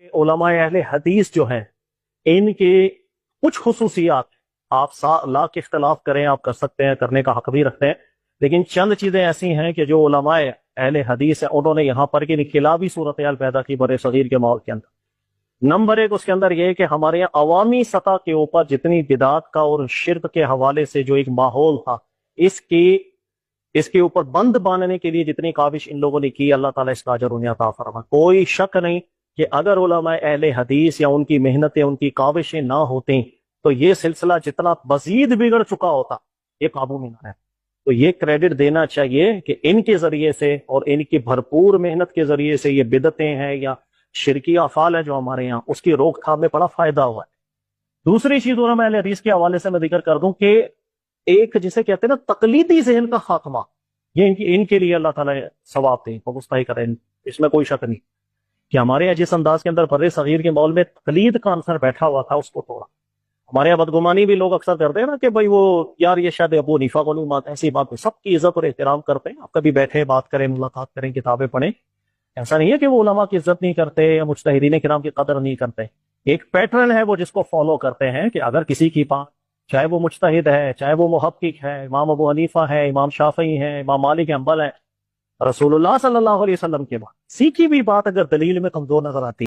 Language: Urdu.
علماء اہل حدیث جو ہیں ان کے کچھ خصوصیات آپ لاکھ اختلاف کریں، آپ کر سکتے ہیں، کرنے کا حق بھی رکھتے ہیں، لیکن چند چیزیں ایسی ہیں کہ جو علماء اہل حدیث ہیں انہوں نے یہاں پر کی انقلابی صورتحال پیدا کی بر صغیر کے ماحول کے اندر۔ نمبر ایک اس کے اندر یہ ہے کہ ہمارے یہاں عوامی سطح کے اوپر جتنی بدعات کا اور شرک کے حوالے سے جو ایک ماحول تھا، اس کے اوپر بند باندھنے کے لیے جتنی کاوش ان لوگوں نے کی، اللہ تعالیٰ اس کا اجر انہیں عطا فرمائے۔ کوئی شک نہیں کہ اگر علماء اہل حدیث یا ان کی محنتیں، ان کی کاوشیں نہ ہوتیں تو یہ سلسلہ جتنا مزید بگڑ چکا ہوتا، یہ قابو میں نہ ہے۔ تو یہ کریڈٹ دینا چاہیے کہ ان کے ذریعے سے اور ان کی بھرپور محنت کے ذریعے سے یہ بدعتیں ہیں یا شرکی افعال ہے جو ہمارے یہاں، اس کی روک تھام میں بڑا فائدہ ہوا ہے۔ دوسری چیز علماء اہل حدیث کے حوالے سے میں ذکر کر دوں کہ ایک جسے کہتے ہیں نا تقلیدی ذہن کا خاتمہ، یہ ان کے لیے اللہ تعالیٰ ثواب دے اور مستحق کرے، اس میں کوئی شک نہیں کہ ہمارے یہاں جس انداز کے اندر بر صغیر کے ماحول میں تقلید کا عنصر بیٹھا ہوا تھا اس کو توڑا۔ ہمارے یہاں بدگمانی بھی لوگ اکثر کرتے ہیں نا کہ بھائی وہ یار یہ شاید ابو حنیفہ کو نہیں بات، ایسی بات سب کی عزت اور احترام کرتے ہیں، آپ کبھی بیٹھے بات کریں، ملاقات کریں، کتابیں پڑھیں، ایسا نہیں ہے کہ وہ علماء کی عزت نہیں کرتے یا مجتہدین کرام کی قدر نہیں کرتے۔ ایک پیٹرن ہے وہ جس کو فالو کرتے ہیں کہ اگر کسی کی بات، چاہے وہ مجتہد ہے، چاہے وہ محقق ہے، امام ابو حنیفہ ہے، امام شافعی ہے، امام مالک حنبل ہے، رسول اللہ صلی اللہ علیہ وسلم کے بعد سیکھی بھی بات اگر دلیل میں کمزور نظر آتی